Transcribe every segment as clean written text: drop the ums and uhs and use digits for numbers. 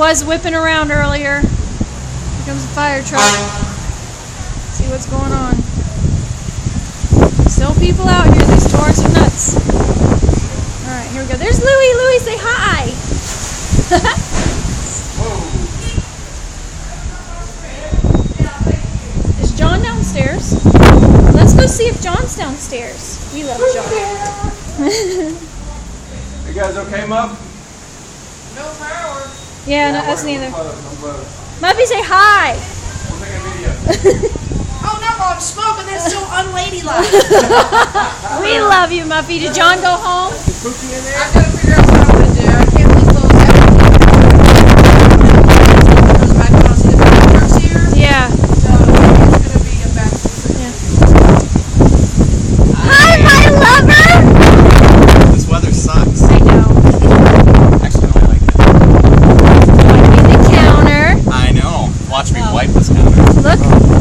was whipping around earlier. Here comes the fire truck. See what's going on. Still people out here. These doors are nuts. Alright, here we go. There's Louie. Louie, say hi. Is John downstairs? Let's go see if John's downstairs. We love John. You guys okay, Muff? No power. Yeah, no, us neither. Muffy, say hi. We'll take a video. Oh no, I'm smoking. That's so unladylike. We love you, Muffy. Did John go home? Is Pookie in there? I've got to figure out what I'm going to do. I can't leave those out. I don't see the fire trucks here. Yeah. So it's going to be a back. Hi, my lover. This weather sucks. I know. Actually, I like it. Wiping the counter. I know. Watch me wipe this counter. Look,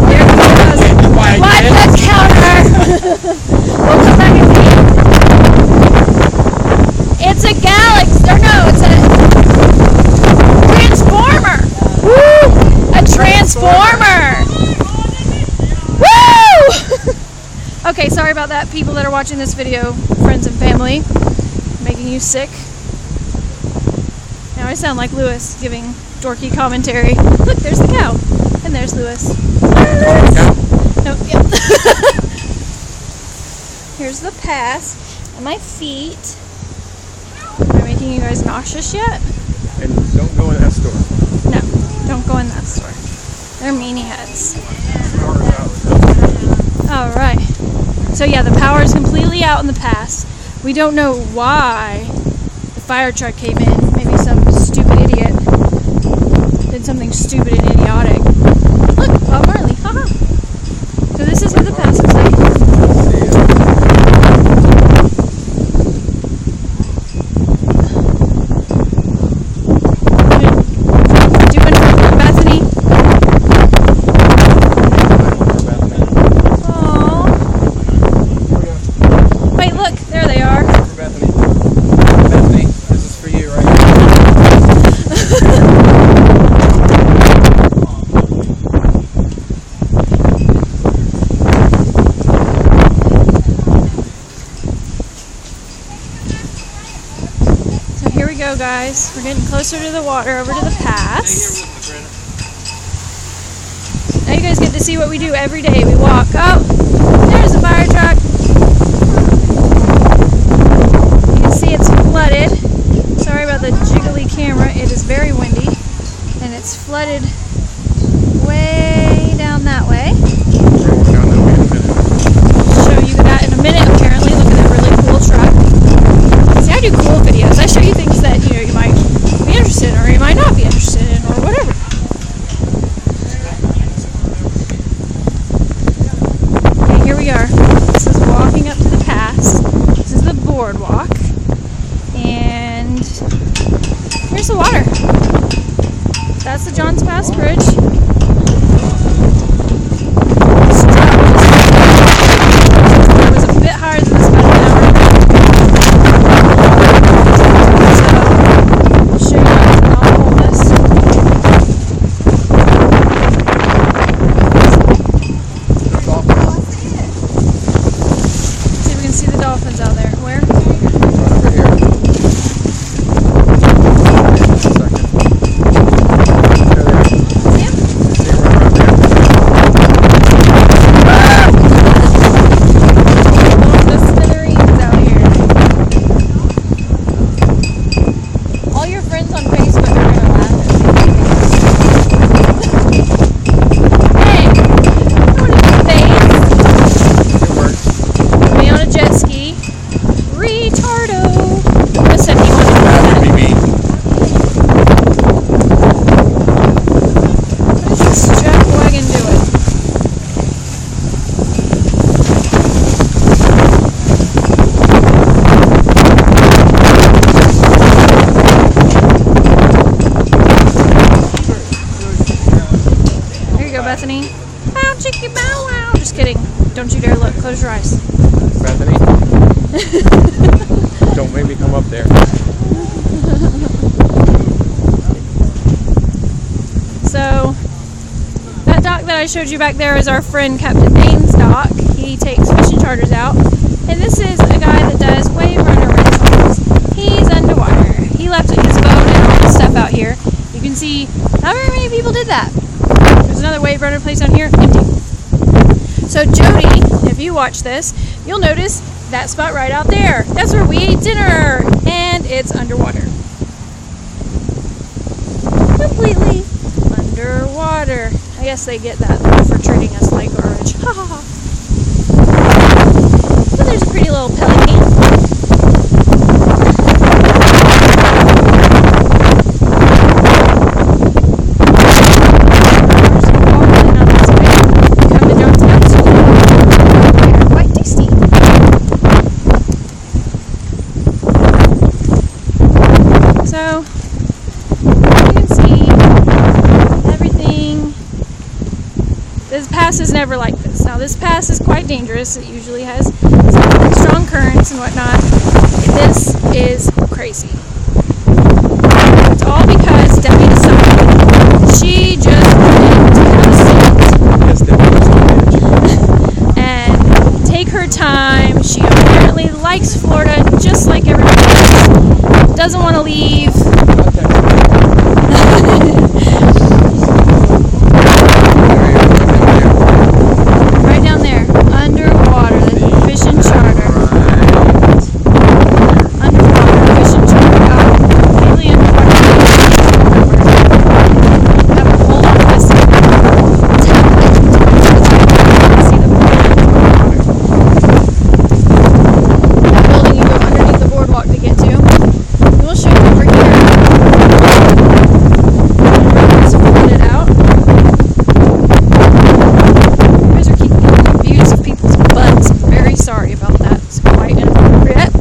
there it goes. Wipe the counter. We'll come back and see. It's a Galaxy. Or no, it's a Transformer. Woo! A Transformer. Woo! Okay, sorry about that, people that are watching this video, friends and family, making you sick. Now I sound like Lewis giving dorky commentary. Look, there's the cow, and there's Lewis. No, yep. Here's the pass, and my feet. Am I making you guys nauseous yet? And don't go in that store. No, don't go in that store. They're meanie heads. All right. So yeah, the power is completely out in the pass. We don't know why the fire truck came in. Maybe some stupid idiot did something stupid and idiotic. Look, Bob Marley. Haha. So this is what the pass looks like. Doing it, Bethany. Aww. Wait, look, there they are. Bethany. Bethany, this is for you right here. So here we go, guys. We're getting closer to the water, over to the pass. Now you guys get to see what we do every day. We walk up. There's a fire truck. You can see it's flooded. Sorry about the jiggly camera. It is very windy. And it's flooded way down that way. I'll show you that in a minute, apparently. Look at that really cool truck. See, I do cool videos. I show you things that, you know, you might be interested in or you might not be interested in or whatever. Okay, here we are. This is walking up to the pass. This is the boardwalk. And here's the water. That's the Johns Pass Bridge. It was a bit higher than this about an hour ago. I'll show you guys and I'll hold this. See if we can see the dolphins out there. Where? Right over here. There they are. See 'em? See them right around there. The smithereens out here. All your friends on Facebook are gonna laugh at me. Hey, going to the face. It works. Me on a jet ski. Retardo. Chris said he wanted to do that. What is this jack wagon doing? There you go, Bethany. Bow, chicky, bow, wow. Just kidding. Don't you dare look. Close your eyes. Bethany, don't make me come up there. So that dock that I showed you back there is our friend Captain Dane's dock. He takes fishing charters out. And this is a guy that does wave runner rentals. He's underwater. He left his boat and all his stuff out here. You can see not very many people did that. There's another wave runner place down here, empty. So Jody, if you watch this, you'll notice that spot right out there. That's where we ate dinner, and it's underwater. Completely underwater. I guess they get that for treating us like garbage. Ha ha ha. So there's a pretty little pelican. So, you can see everything. This pass is never like this. Now, this pass is quite dangerous. It usually has some strong currents and whatnot. This is crazy. It's all because Debbie decided she just wanted to have a seat. Yes, definitely. And take her time. She apparently likes Florida just like everybody else. Doesn't want to leave. Right down there, underwater, the fishing charter. Underwater, fishing charter. Completely underwater. Have to hold on to this. See the that building you go underneath the boardwalk to get to. We'll show you over here. Let's pull it out. You guys are keeping getting views of people's butts. I'm very sorry about that. It's quite inappropriate.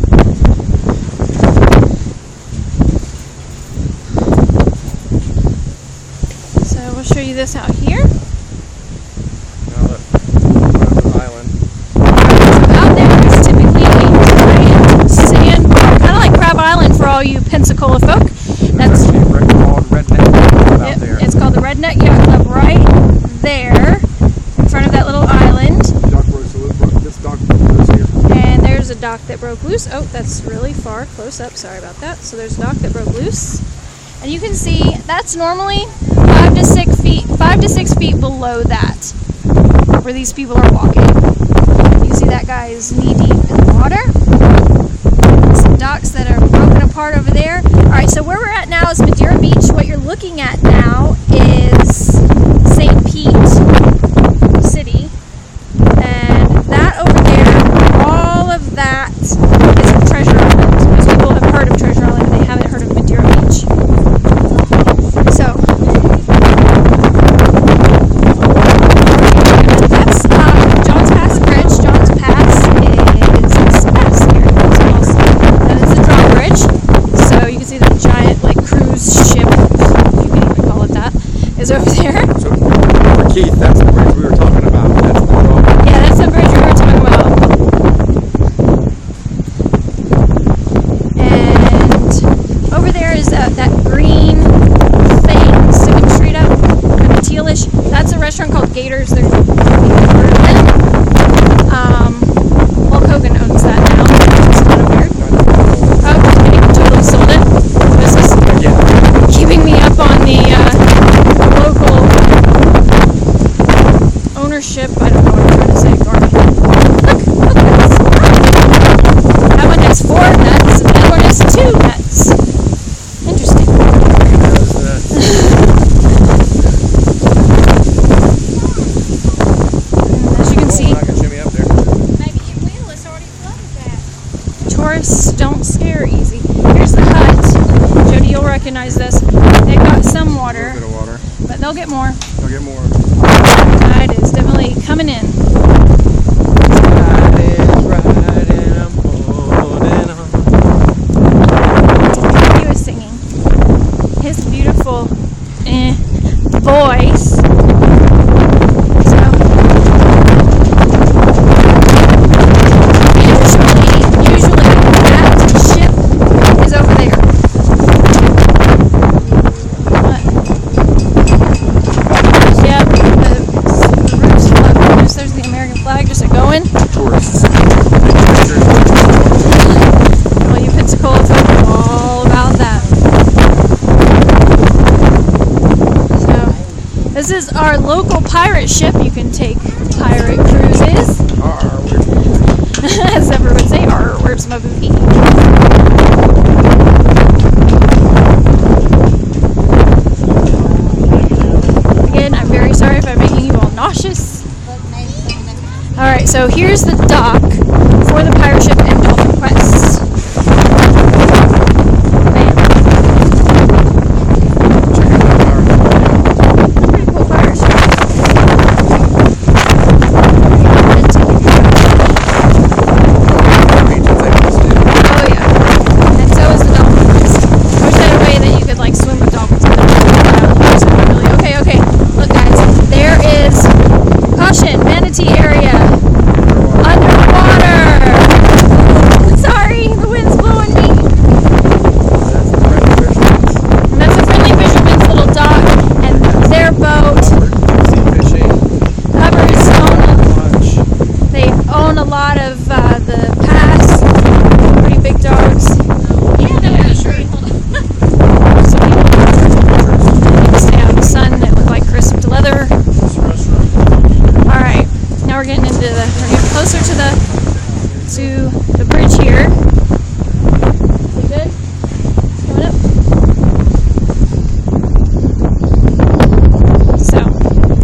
So we'll show you this out here. Now look, island. Out there is typically a giant sand bar, kind of like Crab Island for all you Pensacola folk. That's Out there. it's called the Redneck Yacht Club right there in front of that little island. This dock goes here. And there's a dock that broke loose. Oh, that's really far close up. Sorry about that. So there's a dock that broke loose. And you can see that's normally 5 to 6 feet below that where these people are walking. You see that guy is knee deep in the water. Some docks that are broken apart over there. Alright, so where we're at now is Madeira Beach. What you're looking at now is St. Pete City. And that over there, all of that is Treasure Island. Most people have heard of Treasure Island, but they haven't heard of Madeira Beach. So, that's John's Pass Bridge. John's Pass is this pass here. That is a drawbridge. So you can see the giant cruise ship, if you can even call it that, is over there. So, for Keith, that's the bridge we were talking about. That's the road. Yeah, that's the bridge we were talking about. And over there is that green thing sticking straight up, kind of tealish. That's a restaurant called Gators. They're Hulk Hogan owns that now. It's kind of weird. Oh, just kidding. Totally sold it. This is keeping me up on the local ownership. I don't know what I'm trying to say. Ignore me. Look at this. That one has 4 nuts, and the other one has 2 nuts. Interesting. As you can see, Maybe your wheel is already flooded that. tourists don't scare easy. Here's the hut. Jody, you'll recognize this. They've got some water, Bit of water. but they'll get more. I'll get more. Tide is definitely coming in. He was singing his beautiful voice. So, usually that ship is over there. But This is our local pirate ship. You can take pirate cruises. As everyone would say, where's my booty? Again, I'm very sorry if I'm making you all nauseous. Alright, so here's the dock for the pirate ship and Dolphin Quest. Bam. Pretty cool pirate ship. Oh yeah. And so is the Dolphin Quest. I wish they had a way that you could like swim with dolphins. But really. Okay. Look guys, there is caution, manatee area. Underwater! Sorry, the wind's blowing me. And that's a Friendly Fisherman's little dock, and their boat covers they own a lot of the pass. Pretty big dogs. So people stay out in the sun that look like crisp leather. Alright, now we're getting closer to the bridge here. You good? Coming up. So,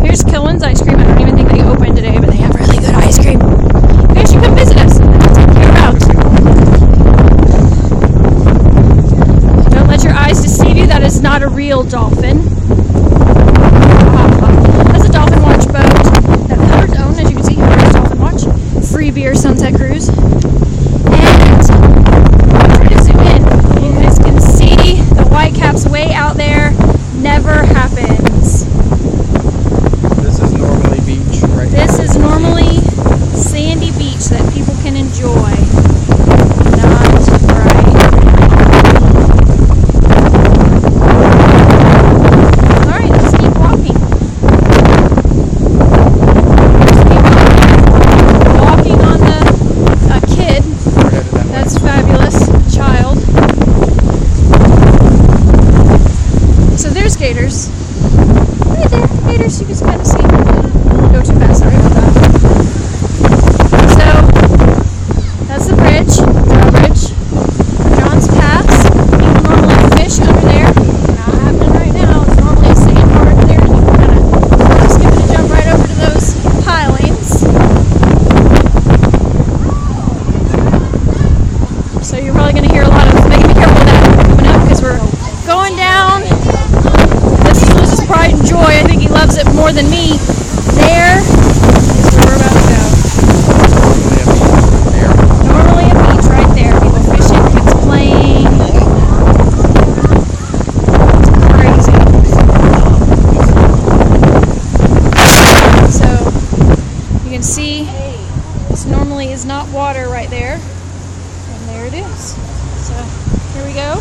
here's Kilwin's ice cream. I don't even think they opened today, but they have really good ice cream. You guys should come visit us and take care out. Don't let your eyes deceive you. That is not a real dolphin. That's a Dolphin Watch boat that the Hubbards own, as you can see. Hubbards Dolphin Watch. Free beer sunset cruise. And try to zoom in. You guys can see the white caps way out there. Never happens. This is normally beach, right? This is normally sandy beach that people can enjoy. Not right. Alright, let's keep walking. Walking on the kid. We're headed that way. That's fabulous. Child. So there's gators. Right there, gators you can kind of see. Don't go too fast, sorry about that. So that's the bridge, drawbridge. John's Pass. People normally fish under there. Not happening right now. It's normally a sandbar under there. You can kind of skip and jump right over to those pilings. So you're probably going to hear a lot of, be careful with that coming up because we're going down. This is Liz's pride and joy. I think he loves it more than me. There is where we're about to go. Normally a beach right there. People fishing, kids playing. It's crazy. So you can see this normally is not water right there. And there it is. So here we go.